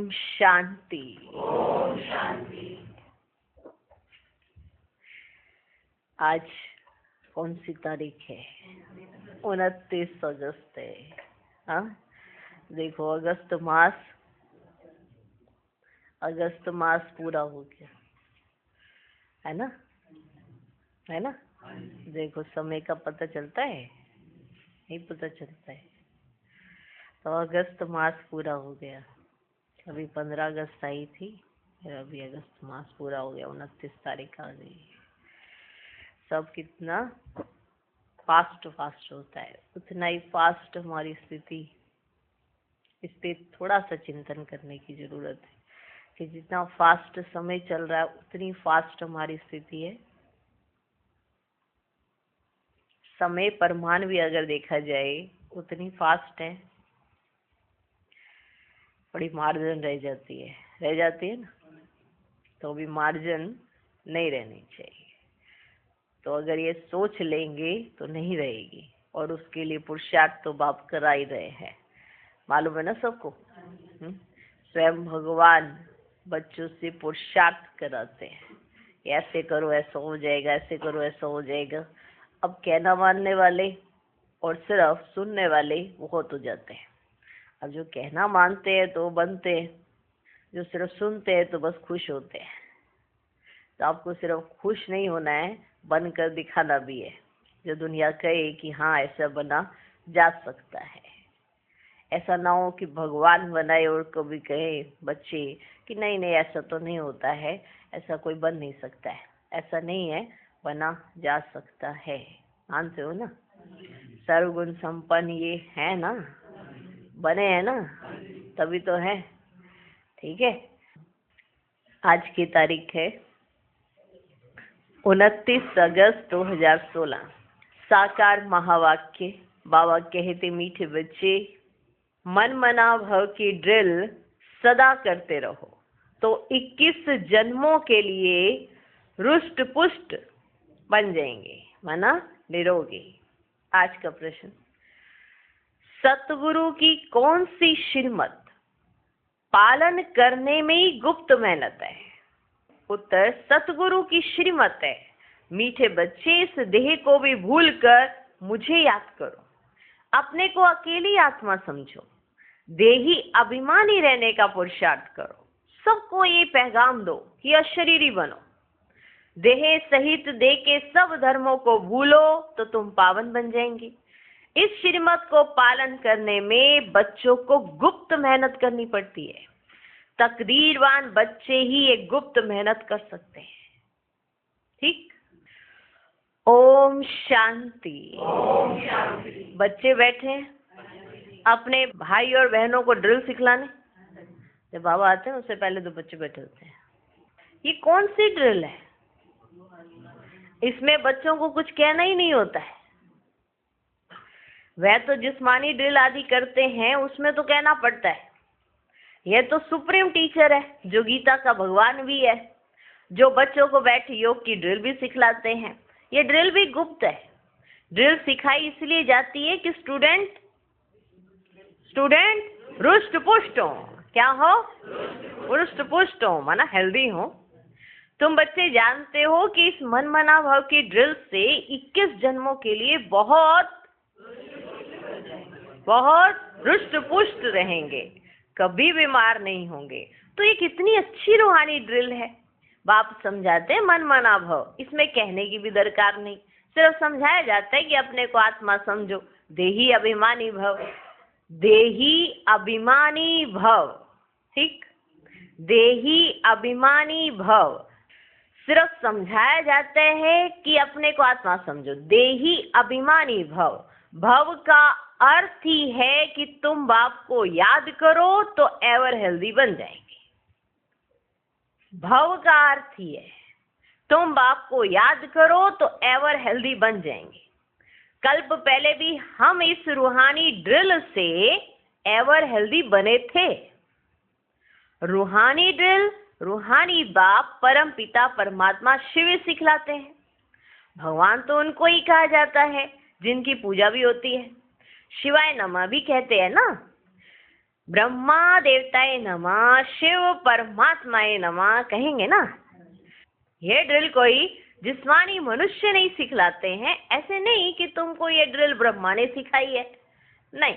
ओम शांति। ओम शांति। आज कौन सी तारीख है? 29 अगस्त है। हाँ, देखो अगस्त मास पूरा हो गया है ना, है ना। देखो समय का पता चलता है, नहीं पता चलता है। तो अगस्त मास पूरा हो गया। अभी 15 अगस्त आई थी, फिर अभी अगस्त मास पूरा हो गया, 29 तारीख आ गई। सब कितना फास्ट होता है, उतना ही फास्ट हमारी स्थिति। इस पे थोड़ा सा चिंतन करने की जरूरत है कि जितना फास्ट समय चल रहा है उतनी फास्ट हमारी स्थिति है। समय परिमाण भी अगर देखा जाए उतनी फास्ट है, बड़ी मार्जिन रह जाती है ना। तो भी मार्जिन नहीं रहनी चाहिए। तो अगर ये सोच लेंगे तो नहीं रहेगी, और उसके लिए पुरुषार्थ तो बाप करा ही रहे हैं, मालूम है ना सबको। स्वयं भगवान बच्चों से पुरुषार्थ कराते हैं, ऐसे करो ऐसा हो जाएगा, ऐसे करो ऐसा हो जाएगा। अब कहना मानने वाले और सिर्फ सुनने वाले बहुत हो जाते हैं। अब जो कहना मानते हैं तो बनते हैं, जो सिर्फ सुनते हैं तो बस खुश होते हैं। तो आपको सिर्फ खुश नहीं होना है, बनकर दिखाना भी है। जो दुनिया कहे कि हाँ ऐसा बना जा सकता है। ऐसा ना हो कि भगवान बनाए और कभी कहे बच्चे कि नहीं नहीं ऐसा तो नहीं होता है, ऐसा कोई बन नहीं सकता है। ऐसा नहीं है, बना जा सकता है। मानते हो ना? सर्वगुण संपन्न ये है ना, बने हैं ना, तभी तो है। ठीक है। आज की तारीख है 29 अगस्त 2016। साकार महावाक्य। बाबा कहते मीठे बच्चे, मन मना भव की ड्रिल सदा करते रहो तो 21 जन्मों के लिए रुष्ट पुष्ट बन जाएंगे, माना निरोगी। आज का प्रश्न, सतगुरु की कौन सी श्रीमत पालन करने में ही गुप्त मेहनत है? उत्तर, सतगुरु की श्रीमत है, मीठे बच्चे इस देह को भी भूल कर मुझे याद करो, अपने को अकेली आत्मा समझो, देही अभिमानी रहने का पुरुषार्थ करो, सबको ये पैगाम दो कि अशरीरी बनो, देह सहित देह के सब धर्मों को भूलो तो तुम पावन बन जाएंगे। इस श्रीमत को पालन करने में बच्चों को गुप्त मेहनत करनी पड़ती है। तकदीरवान बच्चे ही एक गुप्त मेहनत कर सकते हैं। ठीक। ओम शांति। ओम शांति। बच्चे बैठे हैं अपने भाई और बहनों को ड्रिल सिखलाने। जब बाबा आते हैं उससे पहले दो बच्चे बैठे होते हैं। ये कौन सी ड्रिल है? इसमें बच्चों को कुछ कहना ही नहीं होता है। वह तो जिस्मानी ड्रिल आदि करते हैं उसमें तो कहना पड़ता है। यह तो सुप्रीम टीचर है, जो गीता का भगवान भी है, जो बच्चों को बैठ योग की ड्रिल भी सिखलाते हैं। ये ड्रिल भी गुप्त है। ड्रिल सिखाई इसलिए जाती है कि स्टूडेंट रुष्ट पुष्ट हो। क्या हो? रुष्ट पुष्ट हो, माना हेल्दी हो। तुम बच्चे जानते हो कि इस मन मना भाव की ड्रिल से 21 जन्मों के लिए बहुत रुष्ट पुष्ट रहेंगे, कभी बीमार नहीं होंगे। तो ये कितनी अच्छी रूहानी ड्रिल है। बाप समझाते हैं मन मना भव, इसमें कहने की भी दरकार नहीं, सिर्फ समझाया जाता है कि अपने को आत्मा समझो, देही अभिमानी भव, देही अभिमानी भव। ठीक, देही अभिमानी भव, सिर्फ समझाया जाता है कि अपने को आत्मा समझो, देही अभिमानी भव। भव का अर्थ ही है कि तुम बाप को याद करो तो एवर हेल्दी बन जाएंगे। भव का अर्थ ही है तुम बाप को याद करो तो एवर हेल्दी बन जाएंगे। कल्प पहले भी हम इस रूहानी ड्रिल से एवर हेल्दी बने थे। रूहानी ड्रिल रूहानी बाप परम पिता परमात्मा शिव सिखलाते हैं। भगवान तो उनको ही कहा जाता है जिनकी पूजा भी होती है, शिवाय नमः भी कहते हैं ना। ब्रह्मा देवताए नमः, शिव परमात्माए नमः कहेंगे ना। ये ड्रिल कोई जिस्मानी मनुष्य नहीं सिखलाते हैं। ऐसे नहीं कि तुमको ये ड्रिल ब्रह्मा ने सिखाई है, नहीं।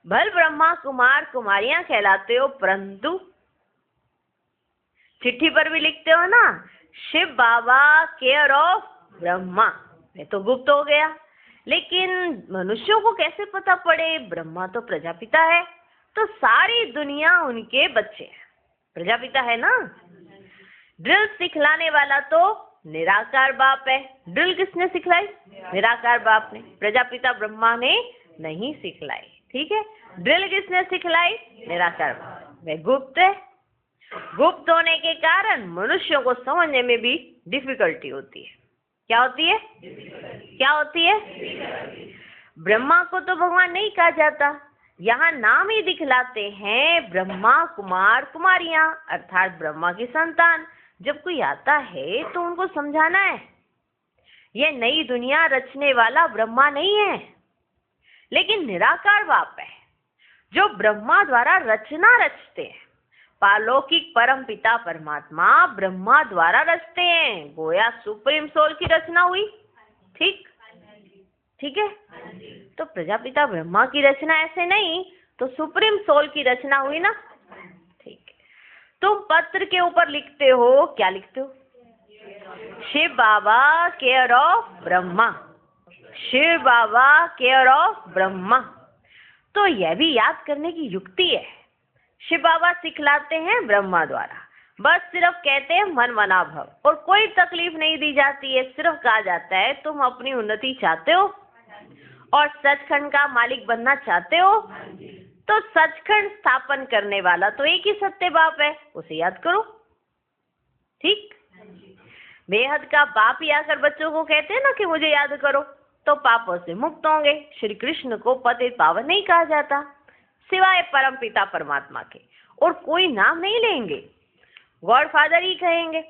भल ब्रह्मा कुमार कुमारियां कहलाते हो, परंतु चिट्ठी पर भी लिखते हो ना, शिव बाबा केयर ऑफ ब्रह्मा। ये तो गुप्त हो गया, लेकिन मनुष्यों को कैसे पता पड़े? ब्रह्मा तो प्रजापिता है, तो सारी दुनिया उनके बच्चे हैं। प्रजापिता है ना। ड्रिल सिखलाने वाला तो निराकार बाप है। ड्रिल किसने सिखलाई? निराकार बाप ने। प्रजापिता ब्रह्मा ने नहीं सिखलाई, ठीक है। ड्रिल किसने सिखलाई? निराकार बाप। वह गुप्त है। गुप्त होने के कारण मनुष्यों को समझने में भी डिफिकल्टी होती है। क्या होती है? क्या होती है? ब्रह्मा को तो भगवान नहीं कहा जाता, यहाँ नाम ही दिखलाते हैं ब्रह्मा कुमार कुमारियां, अर्थात ब्रह्मा की संतान। जब कोई आता है तो उनको समझाना है, ये नई दुनिया रचने वाला ब्रह्मा नहीं है, लेकिन निराकार बाप है जो ब्रह्मा द्वारा रचना रचते हैं। पालौकिक परम पिता परमात्मा ब्रह्मा द्वारा रचते हैं। गोया सुप्रीम सोल की रचना हुई, ठीक ठीक है। तो प्रजापिता ब्रह्मा की रचना ऐसे नहीं, तो सुप्रीम सोल की रचना हुई ना, ठीक है। तुम पत्र के ऊपर लिखते हो, क्या लिखते हो? Shiv Baba care of Brahma, Shiv Baba care of Brahma. तो यह भी याद करने की युक्ति है। शिव बाबा सिखलाते हैं ब्रह्मा द्वारा, बस सिर्फ कहते हैं मन मना भव, और कोई तकलीफ नहीं दी जाती है। सिर्फ कहा जाता है तुम अपनी उन्नति चाहते हो और सचखंड का मालिक बनना चाहते हो, तो सचखंड स्थापन करने वाला तो एक ही सत्य बाप है, उसे याद करो, ठीक। बेहद का बाप ही आकर बच्चों को कहते हैं ना कि मुझे याद करो, तो पापों से मुक्त होंगे। श्री कृष्ण को पतित पावन नहीं कहा जाता, सिवाय परम पिता परमात्मा के, और कोई नाम नहीं लेंगे। गॉड फादर ही कहेंगे,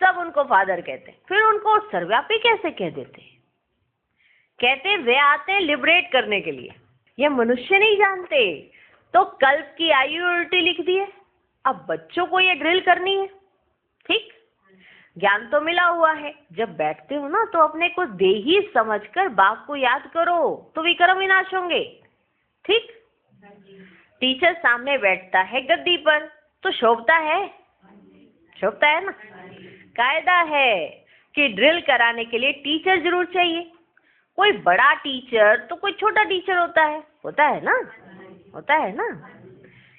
सब उनको फादर कहते हैं। फिर उनको सर्वव्यापी कैसे कह देते हैं? कहते वे आते हैं लिबरेट करने के लिए, ये मनुष्य नहीं जानते। तो कल्प की आयु उल्टी लिख दी है। अब बच्चों को ये ड्रिल करनी है, ठीक। ज्ञान तो मिला हुआ है, जब बैठते हो ना तो अपने को देही समझकर बाप को याद करो, तो विक्रम विनाश होंगे, ठीक। टीचर सामने बैठता है गद्दी पर, तो शोभता है, शोभता है ना। कायदा है कि ड्रिल कराने के लिए टीचर जरूर चाहिए। कोई बड़ा टीचर तो कोई छोटा टीचर होता है, होता है ना, होता है ना।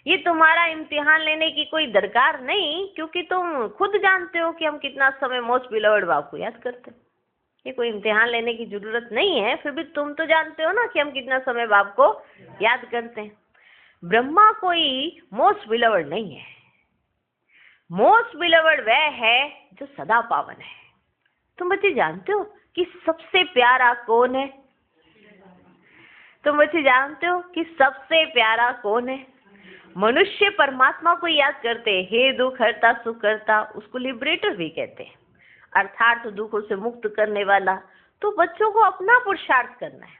ये तुम्हारा इम्तिहान लेने की कोई दरकार नहीं, क्योंकि तुम खुद जानते हो कि हम कितना समय मोस्ट बिलवर्ड बाप को याद करते हैं। ये कोई इम्तिहान लेने की जरूरत नहीं है। फिर भी तुम तो जानते हो ना कि हम कितना समय बाप को याद करते हैं। ब्रह्मा कोई मोस्ट बिलवर्ड नहीं है। मोस्ट बिलवर्ड वह है जो सदा पावन है। तुम बच्चे जानते हो कि सबसे प्यारा कौन है? तुम बच्चे जानते हो कि सबसे प्यारा कौन है? मनुष्य परमात्मा को याद करते हैं, हे दुख हरता सुख करता, उसको लिबरेटर भी कहते हैं, अर्थात दुखों से मुक्त करने वाला। तो बच्चों को अपना पुरुषार्थ करना है।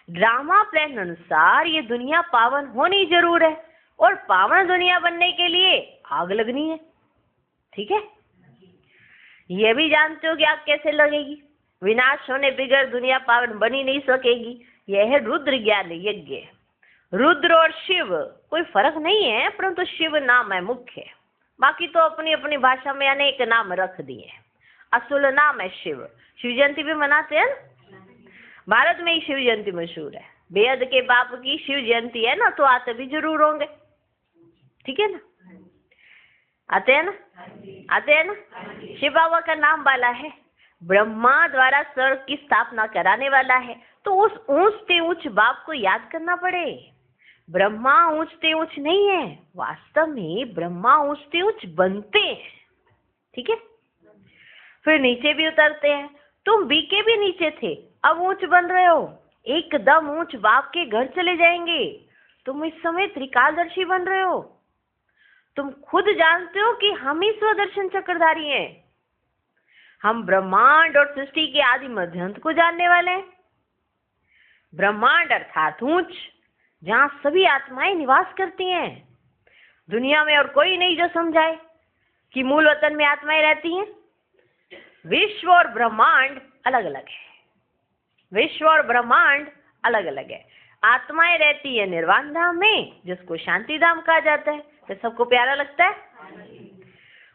ड्रामा प्लान अनुसार ये दुनिया पावन होनी जरूर है, और पावन दुनिया बनने के लिए आग लगनी है, ठीक है। ये भी जानते हो कि आग कैसे लगेगी। विनाश होने बगैर दुनिया पावन बनी नहीं सकेगी। यह है रुद्र ज्ञान यज्ञ। रुद्र और शिव कोई फर्क नहीं है, परंतु शिव नाम है मुख्य, बाकी तो अपनी अपनी भाषा में अनेक नाम रख दिए। असुल नाम है शिव। शिव जयंती भी मनाते हैं ना, भारत में ही शिव जयंती मशहूर है। बेहद के बाप की शिव जयंती है ना, तो आते भी जरूर होंगे, ठीक है ना। आते हैं ना, आते हैं ना। शिव बाबा का नाम वाला है, ब्रह्मा द्वारा स्वर्ग की स्थापना कराने वाला है। तो उस ऊंचते ऊंच बाप को याद करना पड़े। ब्रह्मा ऊंचते ऊंच नहीं है, वास्तव में ब्रह्मा ऊंचते ऊंच बनते हैं, ठीक है। फिर नीचे भी उतरते हैं। तुम बीके भी नीचे थे, अब ऊंच बन रहे हो, एकदम ऊंच बाप के घर चले जाएंगे। तुम इस समय त्रिकालदर्शी बन रहे हो। तुम खुद जानते हो कि हम ही स्वदर्शन चक्रधारी हैं। हम ब्रह्मांड और सृष्टि के आदि मध्यांत को जानने वाले हैं। ब्रह्मांड अर्थात ऊंच, जहाँ सभी आत्माएं निवास करती हैं। दुनिया में और कोई नहीं जो समझाए कि मूल वतन में आत्माएं रहती हैं। विश्व और ब्रह्मांड अलग अलग है। विश्व और ब्रह्मांड अलग अलग है। आत्माएं रहती है निर्वाण धाम में, जिसको शांति धाम कहा जाता है। तो सबको प्यारा लगता है?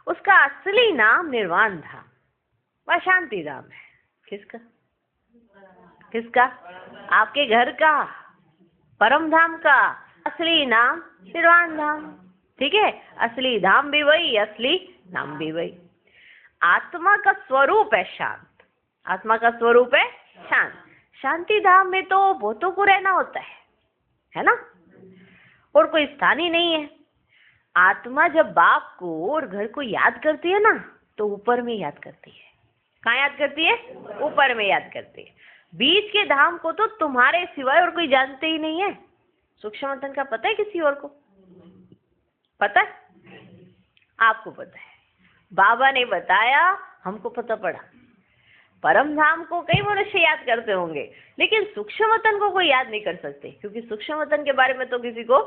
उसका असली नाम निर्वाण धाम व शांति धाम है। किसका? किसका? आपके घर का, परम धाम का असली नाम निर्वाण धाम। ठीक है, असली धाम भी वही, असली नाम भी वही। आत्मा का स्वरूप है शांत। आत्मा का स्वरूप है शांत। शांति धाम में तो बहुतों को रहना होता है ना, और कोई स्थान ही नहीं है। आत्मा जब बाप को और घर को याद करती है ना, तो ऊपर में याद करती है। कहाँ याद करती है? ऊपर में याद करती है। बीच के धाम को तो तुम्हारे सिवाय और कोई जानते ही नहीं है। सूक्ष्म वतन का पता है किसी और को? पता है? आपको पता है, बाबा ने बताया, हमको पता पड़ा। परम धाम को कई मनुष्य याद करते होंगे, लेकिन सूक्ष्म वतन को कोई याद नहीं कर सकते, क्योंकि सूक्ष्म वतन के बारे में तो किसी को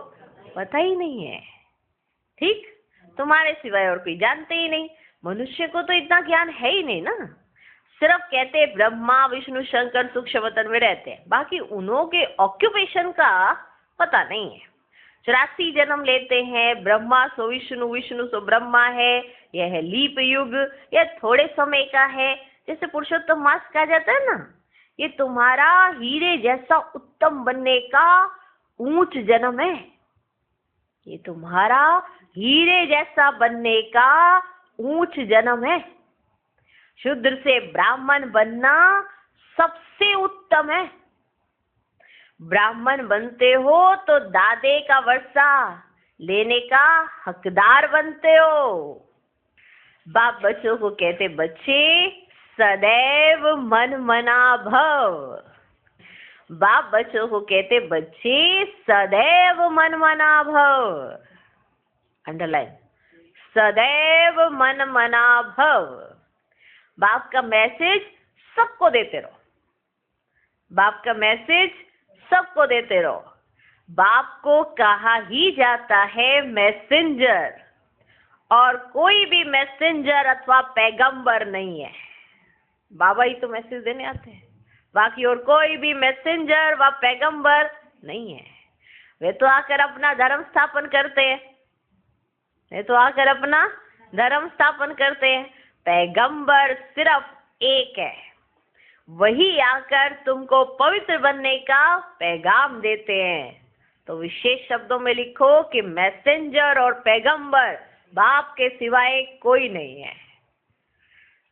पता ही नहीं है। ठीक, तुम्हारे सिवाय और कोई जानते ही नहीं। मनुष्य को तो इतना ज्ञान है ही नहीं ना। सिर्फ कहते ब्रह्मा विष्णु शंकर सूक्ष्म वतन में रहते हैं, बाकी उन्हों के ऑक्यूपेशन का पता नहीं है। 84 जन्म लेते हैं, ब्रह्मा सो विष्णु, विष्णु सो ब्रह्मा है। यह है लीप युग, यह थोड़े समय का है। जैसे पुरुषोत्तम मास कहा जाता है ना, ये तुम्हारा हीरे जैसा उत्तम बनने का ऊंच जन्म है। ये तुम्हारा हीरे जैसा बनने का ऊंच जन्म है। शूद्र से ब्राह्मण बनना सबसे उत्तम है। ब्राह्मण बनते हो तो दादे का वर्षा लेने का हकदार बनते हो। बाप बच्चों को कहते, बच्चे सदैव मन मना भव। बाप बच्चों को कहते, बच्चे सदैव मन मना भव। अंडरलाइन, सदैव मन मना भव। बाप का मैसेज सबको देते रहो। बाप का मैसेज सबको देते रहो। बाप को कहा ही जाता है मैसेंजर, और कोई भी मैसेंजर अथवा पैगंबर नहीं है। बाबा ही तो मैसेज देने आते हैं, बाकी और कोई भी मैसेंजर व पैगंबर नहीं है। वे तो आकर अपना धर्म स्थापन करते हैं। वे तो आकर अपना धर्म स्थापन करते हैं। पैगंबर सिर्फ एक है, वही आकर तुमको पवित्र बनने का पैगाम देते हैं। तो विशेष शब्दों में लिखो कि मैसेंजर और पैगंबर बाप के सिवाय कोई नहीं है,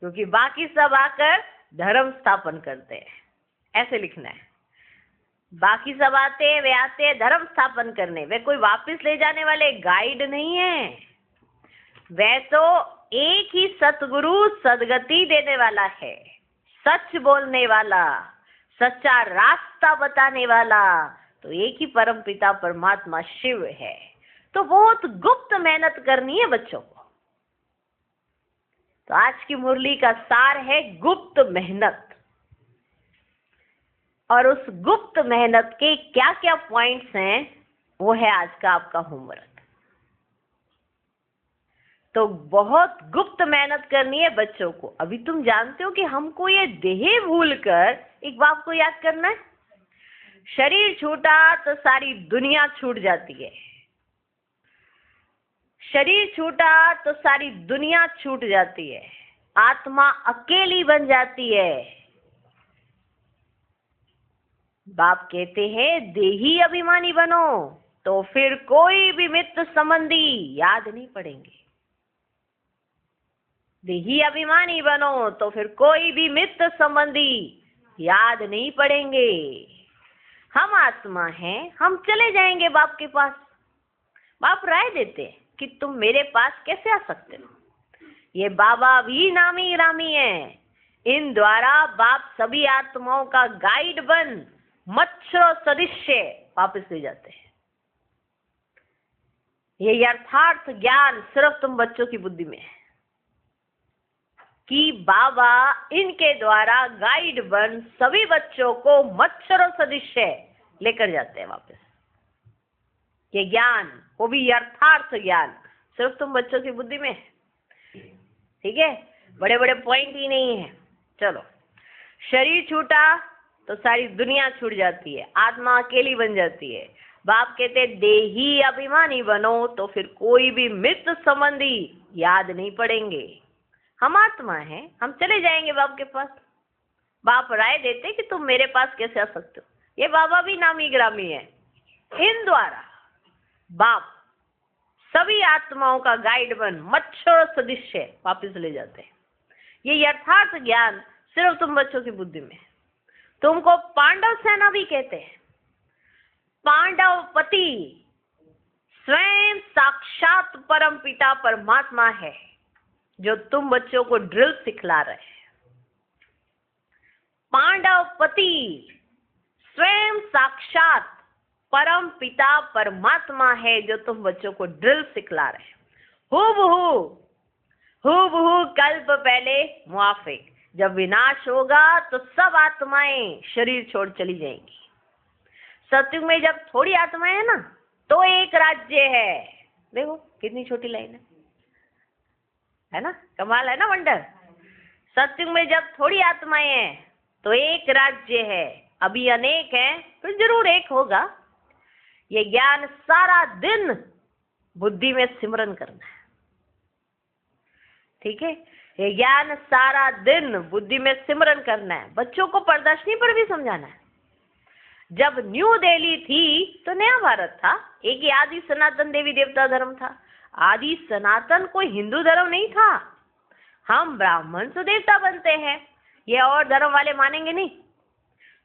क्योंकि बाकी सब आकर धर्म स्थापन करते हैं। ऐसे लिखना है। बाकी सब आते हैं, वे आते हैं धर्म स्थापन करने। वे कोई वापस ले जाने वाले गाइड नहीं है। वे तो एक ही सतगुरु सदगति देने वाला है, सच बोलने वाला, सच्चा रास्ता बताने वाला। तो एक ही परम पिता परमात्मा शिव है। तो बहुत गुप्त मेहनत करनी है बच्चों को। तो आज की मुरली का सार है गुप्त मेहनत। और उस गुप्त मेहनत के क्या क्या पॉइंट्स हैं, वो है आज का आपका होमवर्क। तो बहुत गुप्त मेहनत करनी है बच्चों को। अभी तुम जानते हो कि हमको ये देह भूलकर एक बाप को याद करना है। शरीर छूटा तो सारी दुनिया छूट जाती है। शरीर छूटा तो सारी दुनिया छूट जाती है। आत्मा अकेली बन जाती है। बाप कहते हैं देही अभिमानी बनो, तो फिर कोई भी मित्र संबंधी याद नहीं पड़ेंगे। देही अभिमानी बनो तो फिर कोई भी मित्र संबंधी याद नहीं पड़ेंगे। हम आत्मा हैं, हम चले जाएंगे बाप के पास। बाप राय देते हैं कि तुम मेरे पास कैसे आ सकते हो। ये बाबा भी नामी रामी है। इन द्वारा बाप सभी आत्माओं का गाइड बन मच्छरों सदृश्य वापस ले जाते हैं। ये यथार्थ ज्ञान सिर्फ तुम बच्चों की बुद्धि में है कि बाबा इनके द्वारा गाइड बन सभी बच्चों को मच्छरों सदृश लेकर जाते हैं वापस। ये ज्ञान, वो भी यथार्थ ज्ञान, सिर्फ तुम बच्चों की बुद्धि में है। ठीक है, बड़े बड़े पॉइंट ही नहीं है। चलो, शरीर छूटा तो सारी दुनिया छूट जाती है, आत्मा अकेली बन जाती है। बाप कहते देही अभिमानी बनो तो फिर कोई भी मित्र संबंधी याद नहीं पड़ेंगे। हम आत्मा हैं, हम चले जाएंगे बाप के पास। बाप राय देते कि तुम मेरे पास कैसे आ सकते हो। ये बाबा भी नामी ग्रामी है। इन द्वारा बाप सभी आत्माओं का गाइड बन मच्छर सदृश वापिस ले जाते हैं। ये यथार्थ ज्ञान सिर्फ तुम बच्चों की बुद्धि में। तुमको पांडव सेना भी कहते हैं। पांडवपति स्वयं साक्षात परम पिता परमात्मा है, जो तुम बच्चों को ड्रिल सिखला रहे हैं। पांडवपति स्वयं साक्षात परम पिता परमात्मा है, जो तुम बच्चों को ड्रिल सिखला रहे हैं। हूबहू कल्प पहले मुआफिक। जब विनाश होगा तो सब आत्माएं शरीर छोड़ चली जाएंगी। सत्युग में जब थोड़ी आत्माएं है ना, तो एक राज्य है। देखो कितनी छोटी लाइन है ना, कमाल है ना, वंडर। सत्युग में जब थोड़ी आत्माएं हैं तो एक राज्य है। अभी अनेक हैं, फिर जरूर एक होगा। ये ज्ञान सारा दिन बुद्धि में सिमरन करना है। ठीक है, ये ज्ञान सारा दिन बुद्धि में सिमरन करना है। बच्चों को प्रदर्शनी पर भी समझाना है। जब न्यू दिल्ली थी तो नया भारत था, एक ही आदि सनातन देवी देवता धर्म था। आदि सनातन कोई हिंदू धर्म नहीं था। हम ब्राह्मण तो देवता बनते हैं, ये और धर्म वाले मानेंगे नहीं।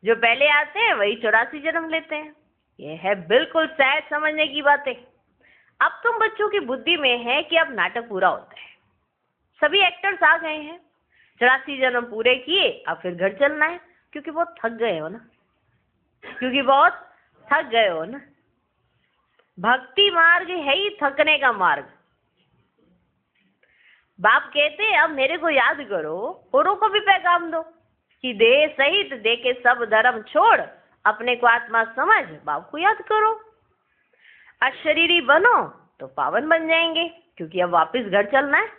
जो पहले आते हैं वही 84 जन्म लेते हैं। ये है बिल्कुल सहज समझने की बातें। अब तुम बच्चों की बुद्धि में है कि अब नाटक पूरा होता है। सभी एक्टर्स आ गए हैं, 84 जन्म पूरे किए, अब फिर घर चलना है, क्योंकि बहुत थक गए हो ना, भक्ति मार्ग है ही थकने का मार्ग। बाप कहते हैं अब मेरे को याद करो, औरों को भी पैगाम दो कि देह सहित देह के सब धर्म छोड़ अपने को आत्मा समझ बाप को याद करो। अशरीरी बनो तो पावन बन जाएंगे, क्योंकि अब वापस घर चलना है।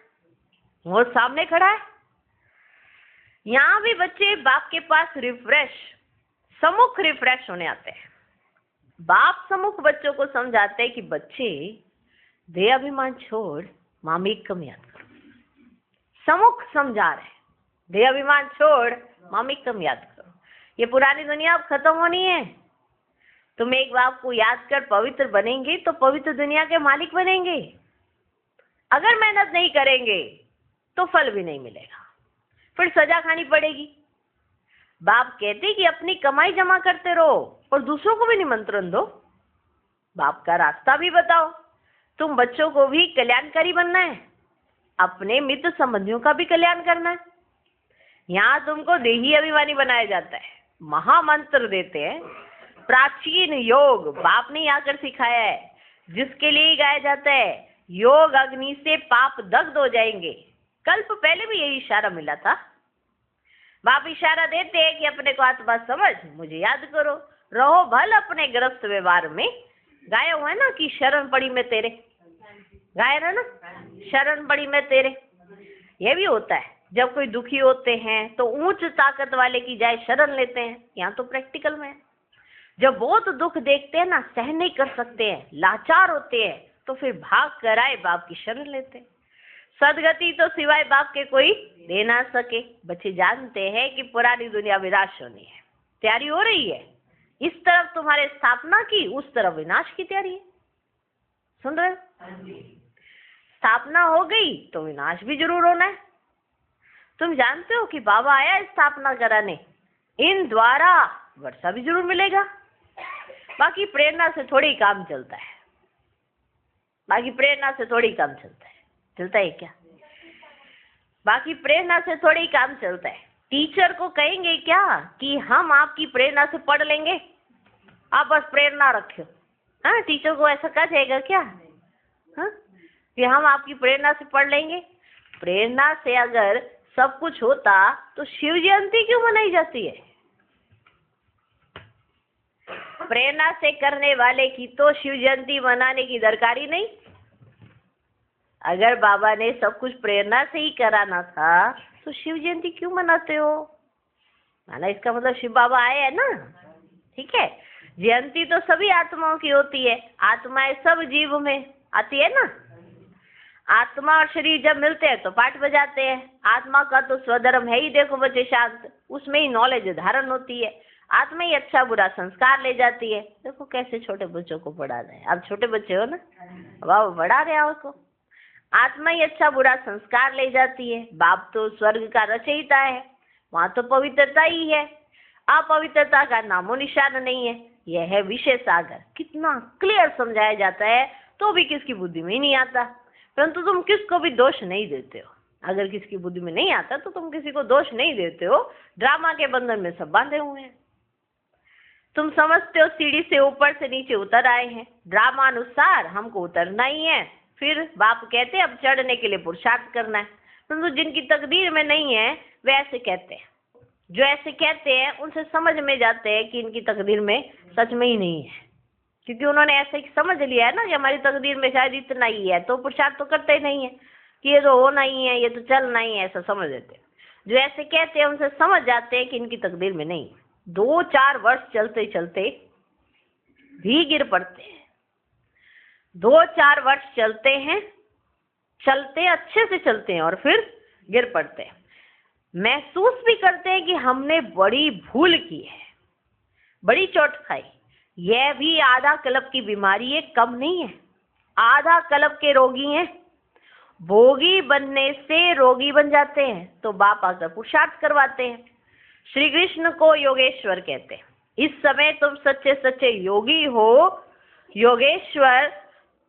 और सामने खड़ा है। यहाँ भी बच्चे बाप के पास सम्मुख रिफ्रेश होने आते हैं। बाप सम्मुख बच्चों को समझाते हैं कि बच्चे देह अभिमान छोड़ मामिक कम याद करो। सम्मुख समझा रहे, देह अभिमान छोड़ मामिक कम याद करो। ये पुरानी दुनिया अब खत्म होनी है। तुम एक बाप को याद कर पवित्र बनेंगे तो पवित्र दुनिया के मालिक बनेंगे। अगर मेहनत नहीं करेंगे तो फल भी नहीं मिलेगा, फिर सजा खानी पड़ेगी। बाप कहते कि अपनी कमाई जमा करते रहो और दूसरों को भी निमंत्रण दो। बाप का रास्ता भी बताओ। तुम बच्चों को भी कल्याणकारी बनना है, अपने मित्र संबंधियों का भी कल्याण करना है। यहाँ तुमको देही अभिमानी बनाया जाता है, महामंत्र देते हैं। प्राचीन योग बाप ने आकर सिखाया है, जिसके लिए गाया जाता है योग अग्नि से पाप दग्ध हो जाएंगे। कल्प पहले भी यही इशारा मिला था। बाप इशारा देते हैं कि अपने को आत्मा समझ, मुझे याद करो, रहो भल अपने ग्रस्त व्यवहार में। गाया हुआ है ना कि शरण पड़ी मैं तेरे, गाया है ना, शरण पड़ी मैं तेरे। ये भी होता है, जब कोई दुखी होते हैं तो ऊंच ताकत वाले की जाए शरण लेते हैं। यहाँ तो प्रैक्टिकल में है। जब बहुत दुख देखते हैं ना, सहन नहीं कर सकते हैं, लाचार होते हैं, तो फिर भाग कर आए बाप की शरण लेते हैं। सदगति तो सिवाय बाप के कोई दे ना सके। बच्चे जानते हैं कि पुरानी दुनिया विनाश होनी है, तैयारी हो रही है। इस तरफ तुम्हारे स्थापना की, उस तरफ विनाश की तैयारी है। सुन रहे? स्थापना हो गई तो विनाश भी जरूर होना है। तुम जानते हो कि बाबा आया स्थापना कराने, इन द्वारा वर्षा भी जरूर मिलेगा। बाकी प्रेरणा से थोड़ी काम चलता है, चलता है क्या? बाकी प्रेरणा से थोड़ी काम चलता है। टीचर को कहेंगे क्या कि हम आपकी प्रेरणा से पढ़ लेंगे, आप बस प्रेरणा रखो। हाँ, टीचर को ऐसा कहा जाएगा क्या? हाँ, कि हम आपकी प्रेरणा से पढ़ लेंगे। प्रेरणा से अगर सब कुछ होता तो शिव जयंती क्यों मनाई जाती है? प्रेरणा से करने वाले की तो शिव जयंती मनाने की दरकार ही नहीं। अगर बाबा ने सब कुछ प्रेरणा से ही कराना था तो शिव जयंती क्यों मनाते हो? माना इसका मतलब शिव बाबा आए हैं ना, ठीक है। जयंती तो सभी आत्माओं की होती है, आत्माएं सब जीव में आती है ना। आत्मा और शरीर जब मिलते हैं तो पाठ बजाते हैं। आत्मा का तो स्वधर्म है ही, देखो बच्चे शांत, उसमें ही नॉलेज धारण होती है। आत्मा ही अच्छा बुरा संस्कार ले जाती है। देखो कैसे छोटे बच्चों को पढ़ा रहे हैं, आप छोटे बच्चे हो ना, वाह पढ़ा रहे हैं उसको। आत्मा ही अच्छा बुरा संस्कार ले जाती है। बाप तो स्वर्ग का रचयिता है, वहां तो पवित्रता ही है, अपवित्रता का नामो निशान नहीं है। यह है विषय सागर। कितना क्लियर समझाया जाता है तो भी किसकी बुद्धि में ही नहीं आता। परंतु तुम किसको भी दोष नहीं देते हो। अगर किसकी बुद्धि में नहीं आता तो तुम किसी को दोष नहीं देते हो। ड्रामा के बंधन में सब बांधे हुए हैं। तुम समझते हो सीढ़ी से ऊपर से नीचे उतर आए हैं, ड्रामा अनुसार हमको उतरना ही है। फिर बाप कहते हैं अब चढ़ने के लिए पुरुषार्थ करना है। परंतु जिनकी तकदीर में नहीं है वे ऐसे कहते हैं। जो ऐसे कहते हैं उनसे समझ में जाते हैं कि इनकी तकदीर में सच में ही नहीं है, क्योंकि उन्होंने ऐसे ही समझ लिया है ना कि हमारी तकदीर में शायद इतना ही है, तो पुरुषार्थ तो करते ही नहीं है कि ये तो होना ही है, ये तो चलना ही है, ऐसा समझ लेते हैं। जो ऐसे कहते हैं उनसे समझ जाते हैं कि इनकी तकदीर में नहीं। 2-4 वर्ष चलते चलते भी गिर पड़ते हैं। 2-4 वर्ष चलते हैं, चलते अच्छे से चलते हैं और फिर गिर पड़ते हैं। महसूस भी करते हैं कि हमने बड़ी भूल की है, बड़ी चोट खाई। यह भी आधा कल्प की बीमारी है, कम नहीं है। आधा कल्प के रोगी हैं। भोगी बनने से रोगी बन जाते हैं तो बाप आकर पुरुषार्थ करवाते हैं। श्री कृष्ण को योगेश्वर कहते हैं। इस समय तुम सच्चे सच्चे योगी हो, योगेश्वर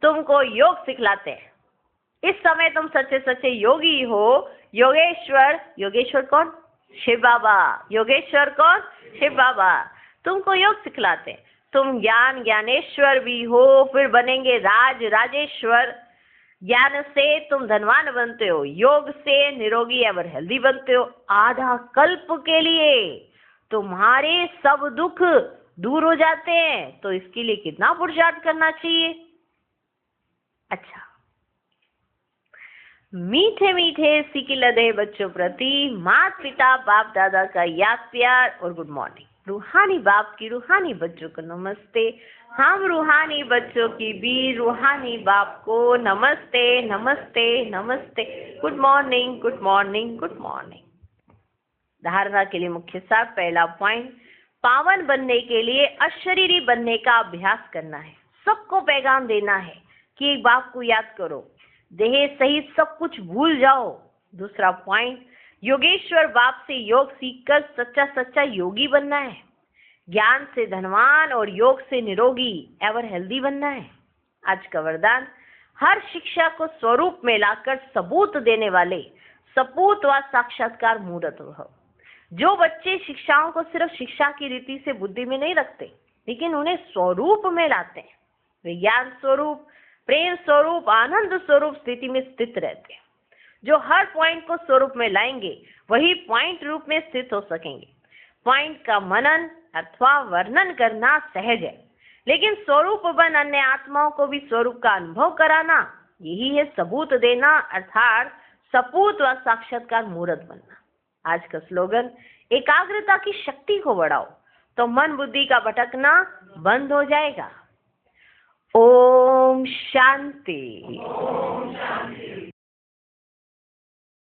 तुमको योग सिखलाते हैं। इस समय तुम सच्चे सच्चे योगी हो, योगेश्वर, योगेश्वर कौन? शिव बाबा। योगेश्वर कौन? शिव बाबा। तुमको योग सिखलाते हैं। तुम ज्ञान ज्ञानेश्वर भी हो, फिर बनेंगे राज राजेश्वर। ज्ञान से तुम धनवान बनते हो, योग से निरोगी एवं हेल्दी बनते हो। आधा कल्प के लिए तुम्हारे सब दुख दूर हो जाते हैं, तो इसके लिए कितना पुरुषार्थ करना चाहिए। अच्छा, मीठे मीठे सिकिलदे बच्चों प्रति माता पिता बाप दादा का याद प्यार और गुड मॉर्निंग। रूहानी बाप की रूहानी बच्चों को नमस्ते। हम रूहानी बच्चों की भी रूहानी बाप को नमस्ते नमस्ते नमस्ते। Good morning good morning good morning. धारणा के लिए मुख्य सार। पहला पॉइंट, पावन बनने के लिए अशरीरी बनने का अभ्यास करना है। सबको पैगाम देना है कि एक बाप को याद करो, देह सहित सब कुछ भूल जाओ। दूसरा पॉइंट, योगेश्वर बाप से योग सीखकर सच्चा सच्चा योगी बनना है। ज्ञान से धनवान और योग से निरोगी एवर हेल्दी बनना है। आज का वरदान, हर शिक्षा को स्वरूप में लाकर सबूत देने वाले सपूत व साक्षात्कार मूर्त हो। जो बच्चे शिक्षाओं को सिर्फ शिक्षा की रीति से बुद्धि में नहीं रखते, लेकिन उन्हें स्वरूप में लाते हैं, वे ज्ञान स्वरूप, प्रेम स्वरूप, आनंद स्वरूप स्थिति में स्थित रहते हैं। जो हर पॉइंट को स्वरूप में लाएंगे वही पॉइंट रूप में स्थित हो सकेंगे। पॉइंट का मनन अथवा वर्णन करना सहज है, लेकिन स्वरूप बन अन्य आत्माओं को भी स्वरूप का अनुभव कराना, यही है सबूत देना, अर्थात सपूत व साक्षात्कार मूर्त बनना। आज का स्लोगन, एकाग्रता की शक्ति को बढ़ाओ तो मन बुद्धि का भटकना बंद हो जाएगा। ओम शांति।